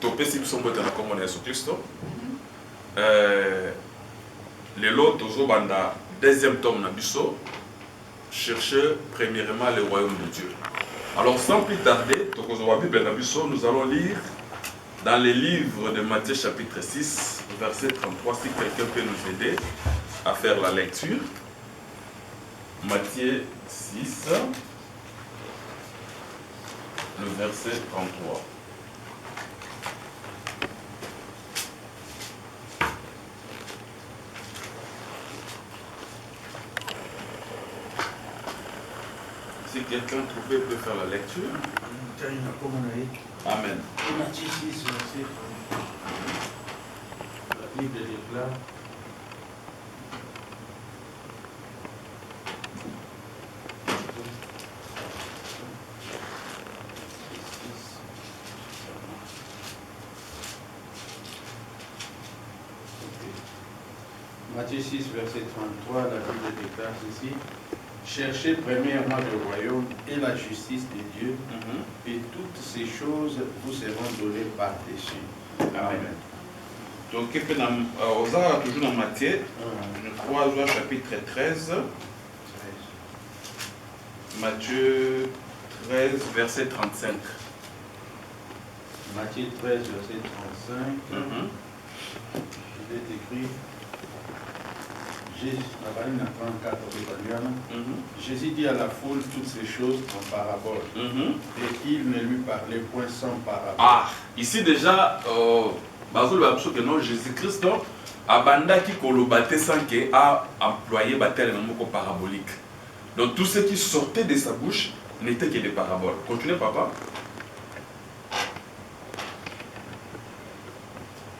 topesi biso mbote na kombo na Yesu Kristo. Lelo tozobanda deuxième tome na biso, chercher premièrement le royaume de Dieu. Alors sans plus tarder, nous allons lire dans les livres de Matthieu chapitre 6, verset 33, si quelqu'un peut nous aider à faire la lecture. Matthieu 6, le verset 33. Si quelqu'un peut faire la lecture. Amen. Matthieu 6, verset 33. La Bible déclare. Matthieu 6, verset 33, la Bible déclare ceci. Cherchez premièrement le royaume et la justice de Dieu, et toutes ces choses vous seront données par-dessus. Amen. Donc, toujours dans Matthieu, je crois, chapitre 13. Matthieu 13, verset 35. Matthieu 13, verset 35. Je vais t'écrire. Jésus dit à la foule toutes ces choses en parabole. Et il ne lui parlait point sans parabole. Ah, ici déjà, Jésus-Christ a bandaki kolobate sans qu'il a employé batel parabolique. Donc tout ce qui sortait de sa bouche n'était que des paraboles. Continuez, papa.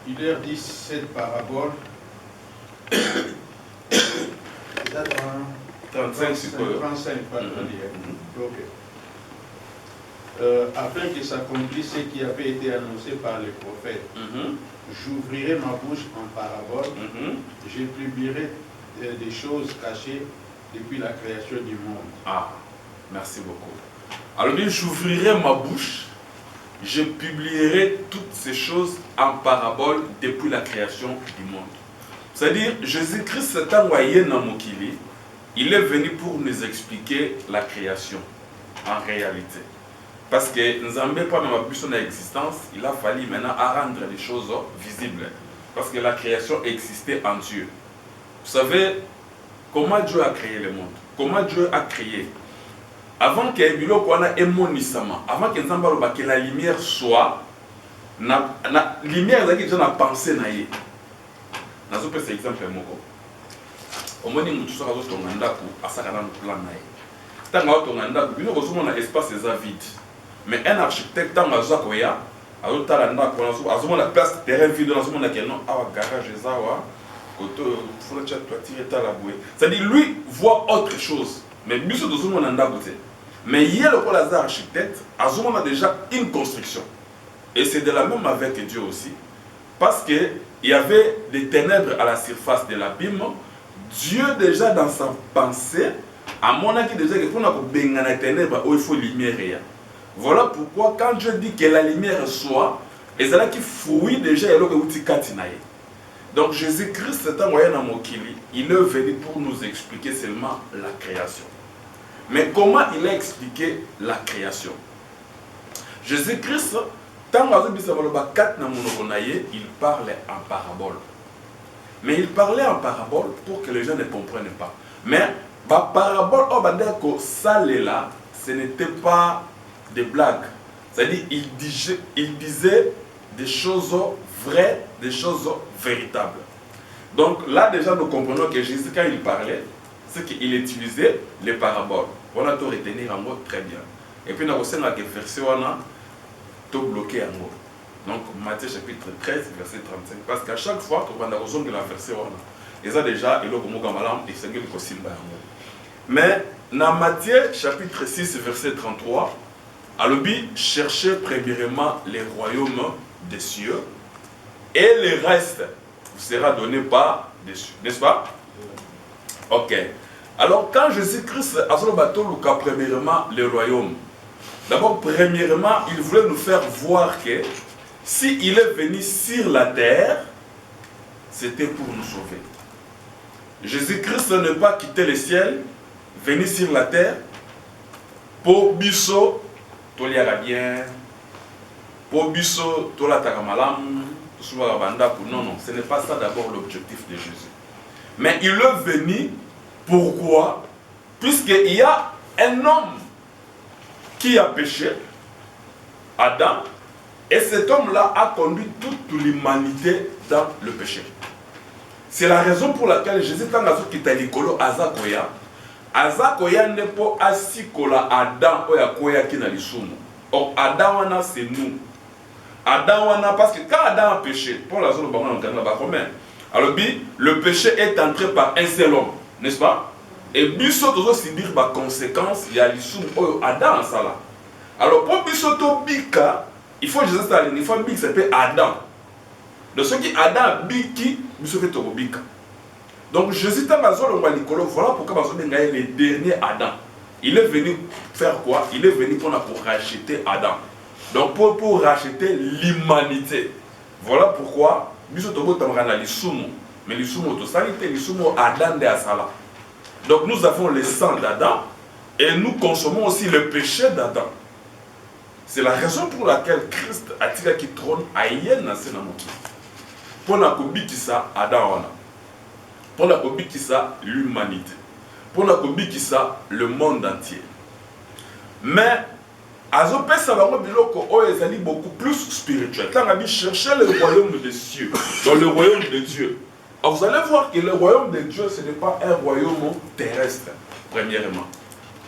Il leur dit cette parabole. 35, afin que s'accomplisse ce qui avait été annoncé par les prophètes. J'ouvrirai ma bouche en parabole, je publierai des choses cachées depuis la création du monde. Ah, merci beaucoup. Alors, j'ouvrirai ma bouche, je publierai toutes ces choses en parabole depuis la création du monde. C'est-à-dire, Jésus-Christ s'est envoyé dans Mokili, il est venu pour nous expliquer la création, en réalité. Parce que nous n'avons pas dans son existence, il a fallu maintenant rendre les choses visibles. Parce que la création existait en Dieu. Vous savez, comment Dieu a créé le monde? Comment Dieu a créé? Avant que avant que la lumière soit, la lumière est déjà pensée. Je vais vous exemple. Au moins, nous sommes en train de plan. Tant que nous avons un espace vide. Mais un architecte, tant que nous avons la place terrain vide, nous avons un garage, c'est-à-dire, lui voit autre chose. Mais nous sommes en train de mais il y a le architecte, nous avons déjà une construction. Et c'est de la même avec Dieu aussi. Parce qu'il y avait des ténèbres à la surface de l'abîme. Dieu déjà dans sa pensée, à mon avis déjà qu'il faut que ténèbres où il faut lumière. Voilà pourquoi quand Dieu dit que la lumière soit, et c'est là qu'il fouille déjà et donc Jésus-Christ est envoyé dans Mokili, il est venu pour nous expliquer seulement la création. Mais comment il a expliqué la création? Jésus-Christ, il parlait en parabole. Mais il parlait en parabole pour que les gens ne comprennent pas. Mais la parabole, ce n'était pas des blagues. C'est-à-dire il disait des choses vraies, des choses véritables. Donc là déjà nous comprenons que Jésus quand il parlait, c'est qu'il utilisait les paraboles. Voilà, tout retenir en mot très bien. Et puis nous avons que verset tout bloqué en mot. Donc Matthieu chapitre 13 verset 35. Parce qu'à chaque fois qu'on va dans la verset et ça déjà il est mais dans Matthieu chapitre 6 verset 33, Alobi cherchez premièrement les royaumes des cieux et le reste vous sera donné par dessus, n'est-ce pas? Ok. Alors quand Jésus-Christ a sur le bateau, premièrement le royaume. D'abord, premièrement, il voulait nous faire voir que s'il est venu sur la terre, c'était pour nous sauver. Jésus-Christ n'a pas quitté le ciel, venu sur la terre, pour biso, toliara bien, pour biso, tolatara malam, non, non, ce n'est pas ça d'abord l'objectif de Jésus. Mais il est venu, pourquoi? Puisqu'il y a un homme qui a péché, Adam, et cet homme-là a conduit toute l'humanité dans le péché. C'est la raison pour laquelle Jésus, quand il a dit Azakoya n'est pas assis comme Adam ou Yakoya qui n'a l'issue. Or, Adam, c'est nous. Adam, parce que quand Adam a péché, pour la zone alors, le péché est entré par un seul homme, n'est-ce pas? Et Bissot aussi dire par conséquence, il y a l'issue Adam, ça là. Alors, pour Bissot Bika, il faut Jésus ça, il faut Bika s'appelle Adam. De ce qui Adam Biki, Bissot fait Bika. Donc, Jésus dans la zone voilà pourquoi il est le dernier Adam. Il est venu faire quoi? Il est venu pour racheter Adam. Donc pour racheter l'humanité. Voilà pourquoi Bissot Tamrana l'Isumo. Mais l'Isumo to sanité, l'Isumo Adam de Asala. Donc nous avons le sang d'Adam et nous consommons aussi le péché d'Adam. C'est la raison pour laquelle Christ a tiré qui trône à Yen pour la ça Adam. Pour la ça l'humanité. Pour la ça le monde entier. Mais Azopé Salamo Biloko est beaucoup plus spirituel. Quand on a chercher le royaume des cieux, dans le royaume de Dieu. Alors vous allez voir que le royaume de Dieu, ce n'est pas un royaume terrestre, premièrement.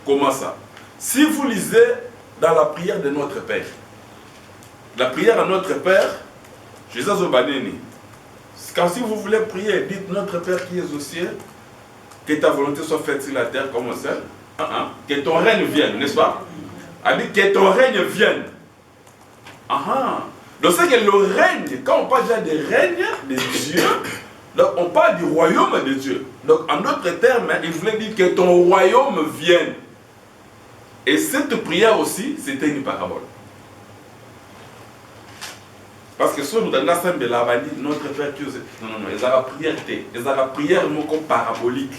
Comment ça? Si vous lisez dans la prière de notre Père, la prière à notre Père, Jésus Zobaneni, quand si vous voulez prier, dites notre Père qui est aux cieux, que ta volonté soit faite sur la terre comme au ciel, que ton règne vienne, n'est-ce pas? A dit que ton règne vienne. Donc c'est que le règne, quand on parle déjà du règne de Dieu, donc on parle du royaume de Dieu. Donc en d'autres termes, il voulait dire que ton royaume vienne. Et cette prière aussi, c'était une parabole. Parce que si nous avons notre Père qui est... Non, ils ont la prière parabolique.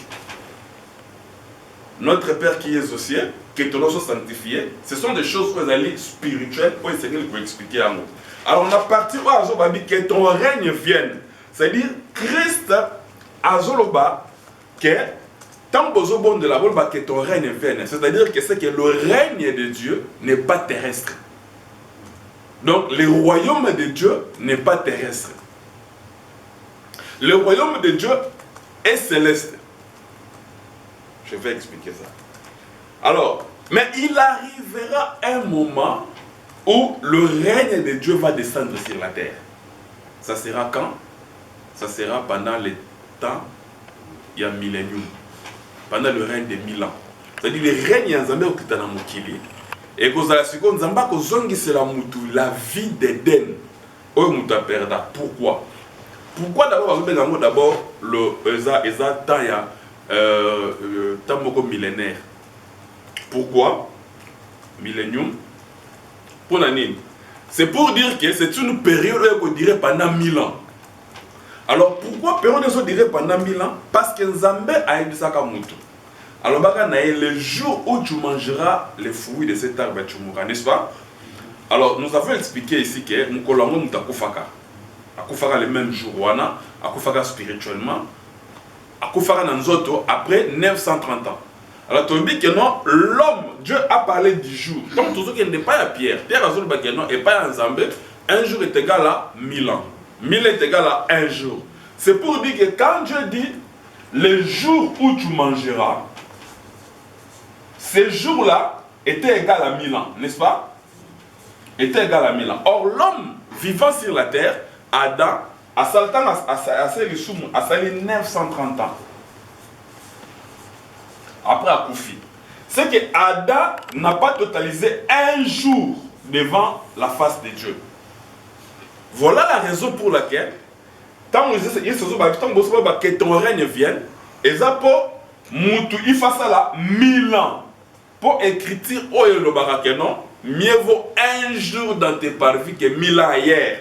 Notre Père qui est aux cieux, que ton nom soit sanctifié, ce sont des choses spirituelles pour essayer de vous expliquer à nous. Alors on a parti où Azoloba que ton règne vienne. C'est-à-dire, Christ Azoloba, que tant que de la volba que ton règne vienne. C'est-à-dire que c'est que le règne de Dieu n'est pas terrestre. Donc le royaume de Dieu n'est pas terrestre. Le royaume de Dieu est céleste. Je vais expliquer ça. Alors, mais il arrivera un moment où le règne de Dieu va descendre sur la terre. Ça sera quand? Ça sera pendant le temps, il y a millénium. Pendant le règne de 1000 ans. C'est-à-dire le règne en Zambé au Kitanamukili. Et que la seconde, Zamba ko zongi c'est la vie d'Éden. Oyo muta perda. Pourquoi? Pourquoi d'abord le Eza temps ya temps moko millénaire. Pourquoi? Millénium. Pour l'année. C'est pour dire que c'est une période qu'on dirait pendant 1000 ans. Alors pourquoi période qu'on dirait pendant 1000 ans? Parce que Nzambe a dit ça comme mutu. Alors le jour où tu mangeras les fruits de cet arbre, tu mourras, n'est-ce pas? Alors nous avons expliqué ici que nous colons Akufaka. Akufaka le même jour, Akufaka spirituellement. Akufaka Nanzoto après 930 ans. Alors tu dis que non, l'homme, Dieu a parlé du jour. Donc tout ce qui n'est pas à Pierre. Pierre a dit que non, et pas à Nzambé. Un jour est égal à 1000 ans. 1000 est égal à un jour. C'est pour dire que quand Dieu dit le jour où tu mangeras, ce jour-là était égal à 1000 ans, n'est-ce pas? Était égal à 1000 ans. Or, l'homme vivant sur la terre, Adam, à 930 ans. Après Akoufi. C'est que Adam n'a pas totalisé un jour devant la face de Dieu. Voilà la raison pour laquelle, tant que ton règne vienne, et ça il fait ça là 1000 ans. Pour écrire, non, mieux vaut un jour dans tes parvis que 1000 ans hier.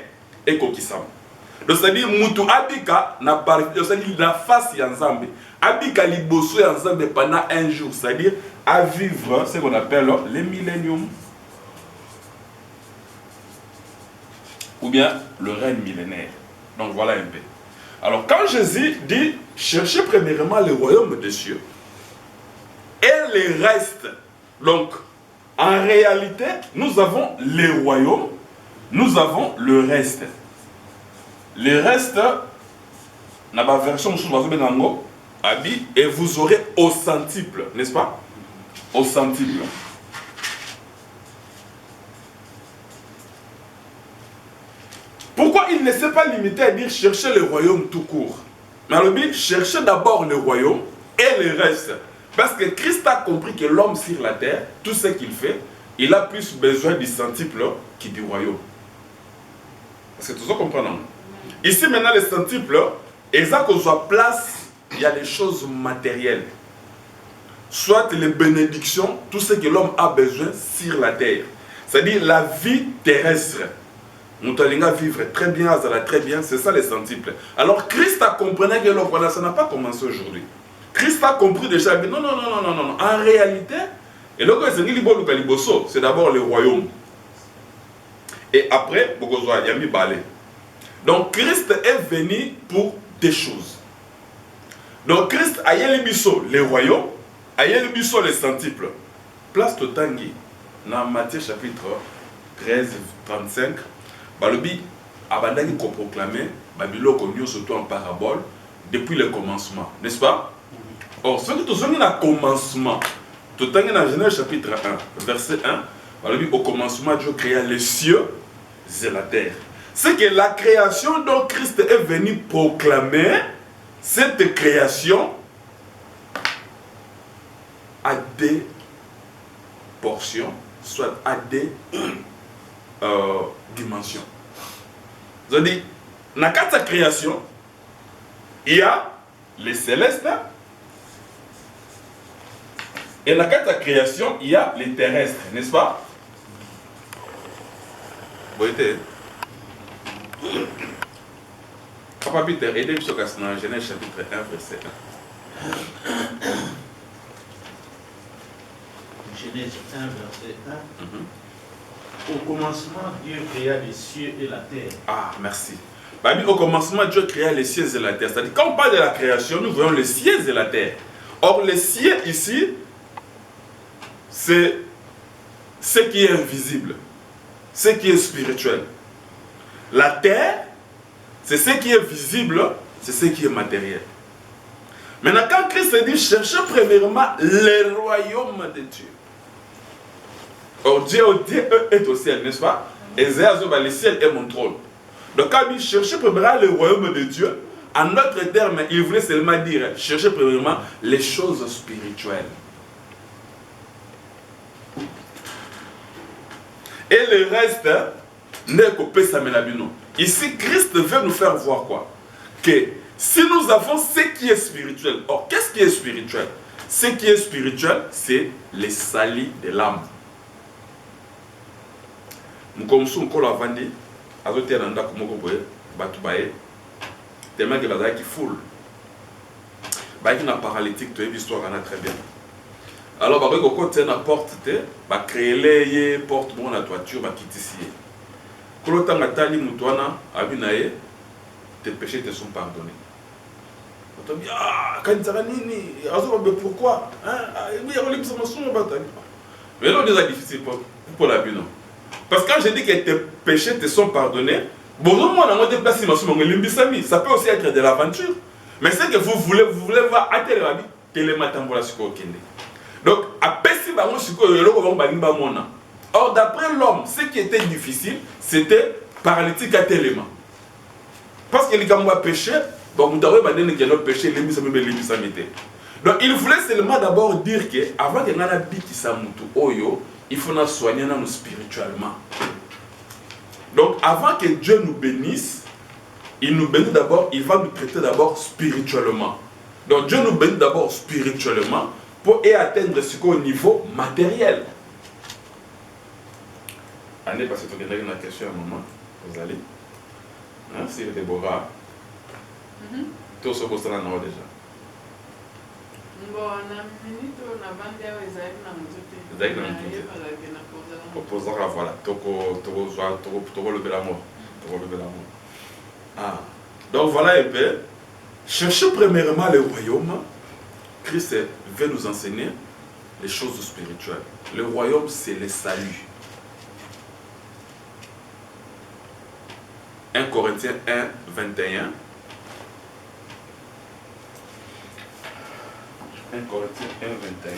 ekokisama. Donc c'est-à-dire mutu abika na c'est-à-dire la face ya Nzambe. Abika liboso ya Nzambe pendant un jour, c'est-à-dire à vivre ce qu'on appelle le millénium ou bien le règne millénaire. Donc voilà un peu. Alors quand Jésus dit cherchez premièrement le royaume des cieux et le reste, donc en réalité nous avons le royaume, nous avons le reste. Le reste, dans la version et vous aurez au centuple, n'est-ce pas? Au centuple. Pourquoi il ne s'est pas limité à dire chercher le royaume tout court? Mais alors, chercher d'abord le royaume et le reste. Parce que Christ a compris que l'homme sur la terre, tout ce qu'il fait, il a plus besoin du centuple que du royaume. Est-ce que tout ça comprenons? Ici maintenant le centuple, et ça qu'on soit place, il y a les choses matérielles. Soit les bénédictions, tout ce que l'homme a besoin sur la terre. C'est-à-dire la vie terrestre. Nous allons vivre très bien, très bien, c'est ça les centuples. Alors Christ a compris que l'homme, voilà, ça n'a pas commencé aujourd'hui. Christ a compris déjà, mais non. En réalité, et c'est d'abord le royaume. Et après, il y a mis balai. Donc Christ est venu pour des choses. Donc Christ a eu le royaume, a eu les centuples. Place de Tanguy, dans Matthieu chapitre 13, 35, Balobi abandani ko proclamer Babylone surtout en parabole depuis le commencement, n'est-ce pas? Or, ce que tu as dans le commencement, tu as dans Genèse chapitre 1, verset 1, Balobi au commencement Dieu créa les cieux et la terre. C'est que la création dont Christ est venu proclamer, cette création a des portions, soit à des dimensions. Je dis, dans cette création, il y a les célestes, et dans cette création, il y a les terrestres, n'est-ce pas? Vous voyez? Papa Peter, aidez-moi sur Genèse chapitre 1, verset 1. Genèse 1, verset 1. Au commencement, Dieu créa les cieux et la terre. Ah, merci. Au commencement, Dieu créa les cieux et la terre. C'est-à-dire, quand on parle de la création, nous voyons les cieux et la terre. Or, les cieux ici, c'est ce qui est invisible, ce qui est spirituel. La terre, c'est ce qui est visible, c'est ce qui est matériel. Maintenant, quand Christ dit cherchez premièrement le royaume de Dieu. Or, Dieu est au ciel, n'est-ce pas? Ésaïe, le ciel est mon trône. Donc, quand il cherchait premièrement le royaume de Dieu, en d'autres termes, il voulait seulement dire chercher premièrement les choses spirituelles. Et le reste n'est qu'au Pessamélabino. Ici, Christ veut nous faire voir quoi? Que si nous avons ce qui est spirituel, or qu'est-ce qui est spirituel? Ce qui est spirituel, c'est les salis de l'âme. Nous commençons encore à vendre, à zoter à l'anda comme on peut, batubaye, tellement que la qui foule. Bah, il y a un paralytique, tu as vu l'histoire, on a très bien. Alors, bah, quand tu as une porte, bah, créer les portes, bon, la toiture, bah, quitter ici. Quand tu as un tali, moutouana, abinaye, tes péchés te sont pardonnés. Tu te dis, ah, quand tu as nini, pourquoi? Mais là, c'est difficile pour la bino. Parce que quand je dis que tes péchés te sont pardonnés, bon, moi, on a déplacé ma somme, ça peut aussi être de l'aventure. Mais c'est que vous voulez voir à tel rabi, quel est ma tambola sur le kende. Donc, à Pessi, or, d'après l'homme, ce qui était difficile, c'était paralytique à tel élément. Parce qu'il y a péché, donc il voulait seulement d'abord dire que avant que nana biki samutu oyo, il faut nous soigner nous spirituellement. Donc avant que Dieu nous bénisse, il nous bénit d'abord, il va nous traiter d'abord spirituellement. Donc Dieu nous bénit d'abord spirituellement pour atteindre ce qu'au niveau matériel. Allez, parce que tu as une question à un moment, vous allez. sur Déborah. Tout ce que ça n'a déjà. Opposera, voilà. Toko lever la mort. Ah. Donc voilà un peu. Cherchez premièrement le royaume. Christ veut nous enseigner les choses spirituelles. Le royaume, c'est le salut. 1 Corinthiens 1, 21. 1 Corinthiens 1, 21.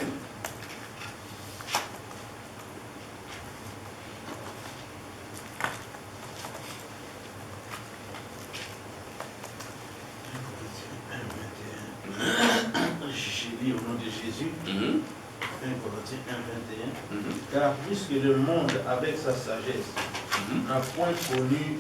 J'ai lu au nom de Jésus. 1 Corinthiens 1, 21. Car puisque le monde, avec sa sagesse, n'a point connu